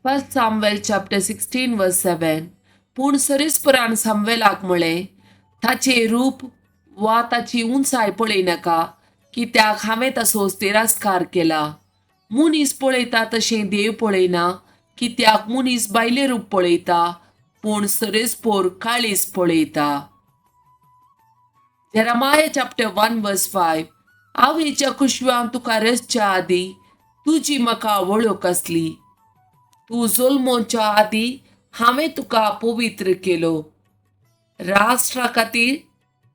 1 Samuel chapter 16 verse 7. पूण सरीसपरान सामवेलाक म्हळें, ताचे रूप वा ताची उंचाय पळयनाका, कित्याक हांवें ताचो तिरस्कार केला. मनीस पळयता तशें देव पळयना, कित्याक मनीस बायले रूप पळयता, पूण सरीसपोर काळीज पळयता. Jeremiah chapter 1 verse 5. आवयेच्या कुशव्यान तुका रसच्या आदी तुजी म्हाका वळख आसली. तू जल्मोच्या आदी हांवें तुका पवित्र केलो. राष्ट्रा खातीर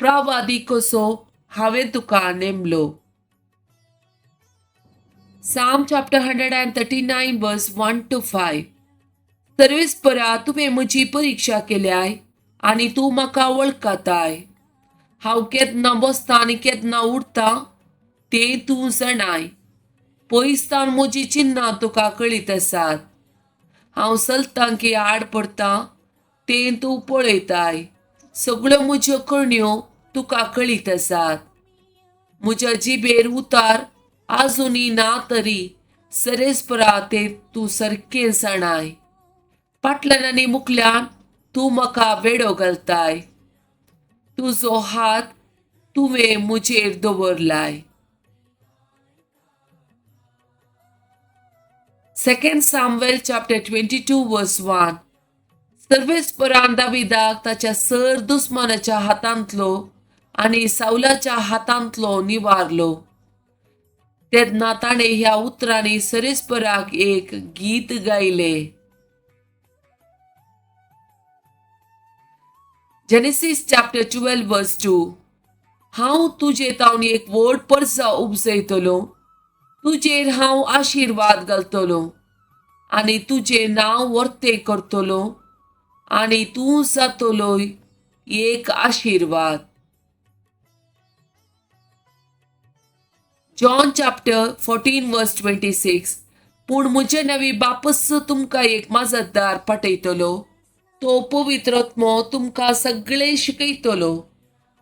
प्रवादी कसो हांवें तुका नेमलो. Psalm chapter 139 verse 1 to 5. सर्वेस्परा तुवें म्हजी परिक्षा केल्याय आनी तूं म्हाका वळखताय. हांव केदना बसता आनी केदना उठता तें तूं जाणाय. पयसतान म्हजी चिन्नां तुका कळीत आसात. हांव चलतां की आड पडटां तें तूं पळयताय. सगळ्यो म्हज्यो कणयो तुका कळीत आसात. म्हज्या जिबेर उतार आजुनी ना तरी सरेस्परा तें तूं सारकें जाणाय. फाटल्यान आनी मुखल्यान तूं म्हाका वेडो घालताय. तुजो हात तुवें म्हजेर दवरलाय. 2 Samuel chapter 22 verse 1. सर्वेस्परान दाविदाक ताच्या सर दुस्मानाच्या हातांतलो आनी सावलाच्या हातांतलो निवारलो. तेन्ना ताणें ह्या उतरांनी सरेस्पराक एक गीत गायले. Genesis chapter 12 verse 2. हांव तुजे तावन एक व्हड परसा उपजयतलो. तुजेर हांव आशीर्वाद घालतलो आनी तुजें नांव वर्ते करतलो आनी तूं जातलोय एक आशीर्वाद. John chapter 14 verse 26. पूण म्हजे नवी बापस तुमकां एक माजतदार पाठयतलो. तो पवित्रत्मो तुमकां सगळे शिकयतलो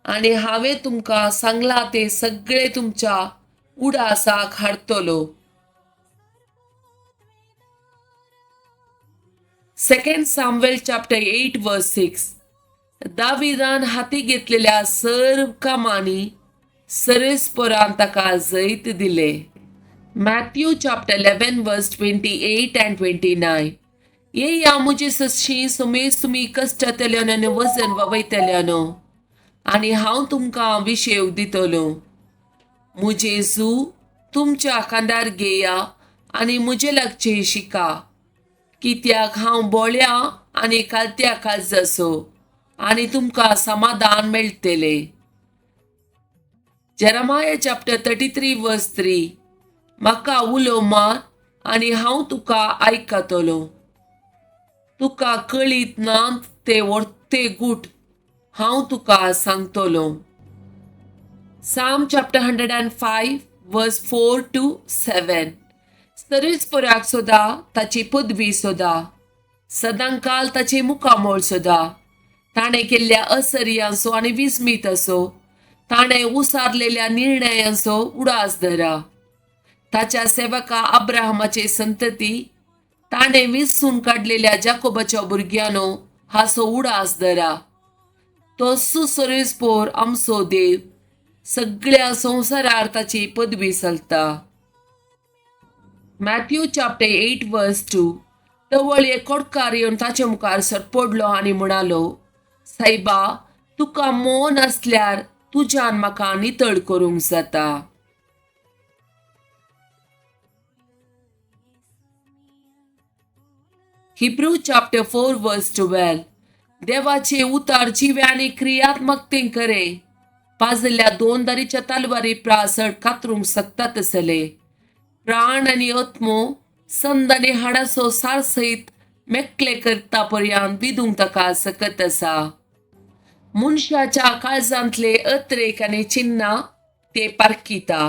आनी हांवें तुमकां सांगलां तें सगळे तुमच्या उडासाक हाडटलो. 2 Samuel chapter 8 verse 6. दाविदान हाती घेतलेल्या सर्व कामांनी सरेस्परान ताका जैत दिले. Matthew chapter 11 verse 28 and 29. येया म्हजे सशी सुमेज तुमी कश्टांतल्यान आनी वजन वयतल्यान आनी हांव तुमकां विशेव दितलो. म्हजे जू तुमच्या खांदार घेया आनी म्हजे लागचे शिका, कित्याक हांव बोळ्या आनी कालत्या काळजाचो आनी तुमकां समाधान मेळटले. Jeremiah chapter 33 verse 3. म्हाका उलो मार आनी हांव तुका आयकतलो. तुका कळीत ना ते वर्ते गुट हांव तुका सांगतलो. Psalm chapter 105 verse 4 to 7. सरीसपराक सोदा ताची पदवी सोदा, सदांकाल ताचे मुखामोळ सोदा. ताणें केल्ल्या असर्यांचो आनी विस्मिताचो, ताणें उसारलेल्या निर्णयांचो उडास धरा. ताच्या सेवका अब्राहमाचे संतती, ताणें विसरून काडलेल्या जाकोबाच्या भुरग्यानो हाचो उडास धरा. तो सुसरीसपोर आमचो देव सगळ्या संवसारार ताची पदवी चलता. Matthew chapter 8 verse 2. तवळ एक कोडकार येवन ताचे मुखार सरपडलो आनी म्हणालो, सायबा, तुका मोन आसल्यार तुज्यान म्हाका नितळ करूंक जाता. Hebrew chapter 4 verse 12. देवाचे उतार जिवे आनी क्रियात्मकतेन करे. पाजल्या दोन दारीच्या तलवारी प्रासड कातरूंक सकतात आसले. प्राण आनी आत्मो संद आनी हाडाचो सारसयत मेकळे करता पर्यंत विधूंक ताका सकत आसा. मनशाच्या काळजांतले अत्रेक आनी चिन्नां ते पारखिता.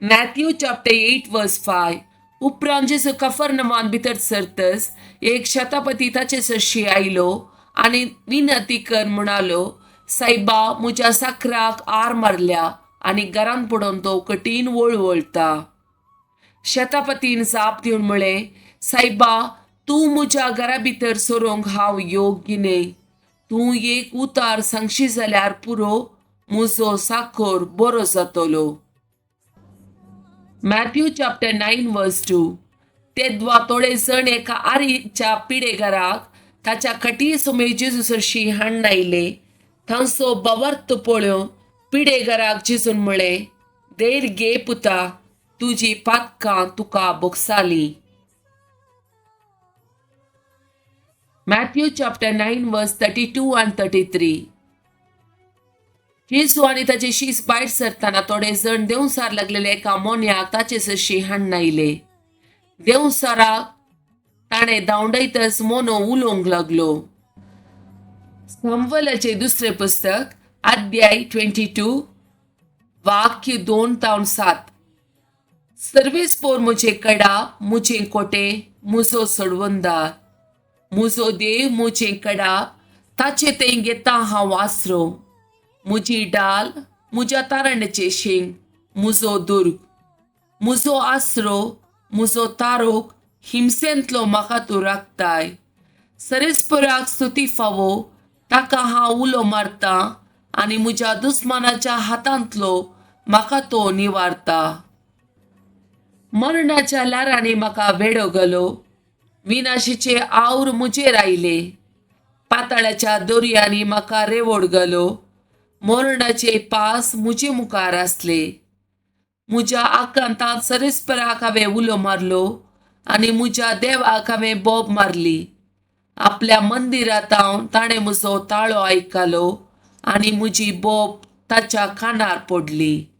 Matthew chapter 8 verse 5. उपरांत जेसू कफरनमान भितर सरतस एक शतापती ताचे सशी आयलो आनी विनंती कर म्हणालो, सायबा, म्हज्या साकराक आर मारल्या आनी घरांत पडून तो कठीण वळवळटा. शतापतीन जाप दिवन म्हळें, सायबा, तूं म्हज्या घरा भितर सरोंक हांव योग्य न्हय. तूं एक उतार सांगशी जाल्यार पुरो म्हजो साखर बरो जातलो. मॅथ्यू चॅप्टर 9 वर्स 2. तेद्वा थोडे जण एका आरीच्या पिडेगाराक ताच्या खटी समेत जेजूसरशी हाडून आयले. तांचो बावार्थ पळोवन पिडेगाराक जेजून म्हळें, "देर गे पुता, तुजी पातकां तुका बोगसालीं." मॅथ्यू चॅप्टर 9 वर्स 32 and 33. जेजू आनी ताचे शीस भायर सरतना थोडे जण देंवसार लागलेले एका मोन्याक ताचे सरशी हाडून आयले. देंवसाराक ताणें धांवडयतच मोनो उलोवंक लागलो. सामुएलाचें दुसरें पुस्तक अध्याय 22 वाक्य 2-7. सर्वेस्पोर म्हजे कडा, म्हजें कोटे, म्हजो सडवंदार. म्हजो देव म्हजें कडा, ताचे तें घेता हांव आसरो. म्हजी डाल, म्हज्या तारणेचें शेंग, म्हजो दुर्ग. म्हजो आसरो, म्हजो तारोक, हिंसेंतलो म्हाका तूं राखताय. सरेस्पराक स्तुती फावो, ताका हांव उलो मारतां आनी म्हज्या दुस्मानाच्या हातांतलो म्हाका तो निवारता. मरणाच्या लारांनी म्हाका वेडो घालो, विनाशीचे आवर म्हजेर आयले. पाताळाच्या दोरयांनी म्हाका रेवोड घालो, मरणाचे पास म्हजे मुखार आसले. म्हज्या आकांतांत सरेस्पराक हांवें उलो मारलो आनी म्हज्या देवाक हांवें बोब मारली. आपल्या मंदिरांत ताणें म्हजो ताळो आयकलो आनी म्हजी बोब ताच्या कानार पडली.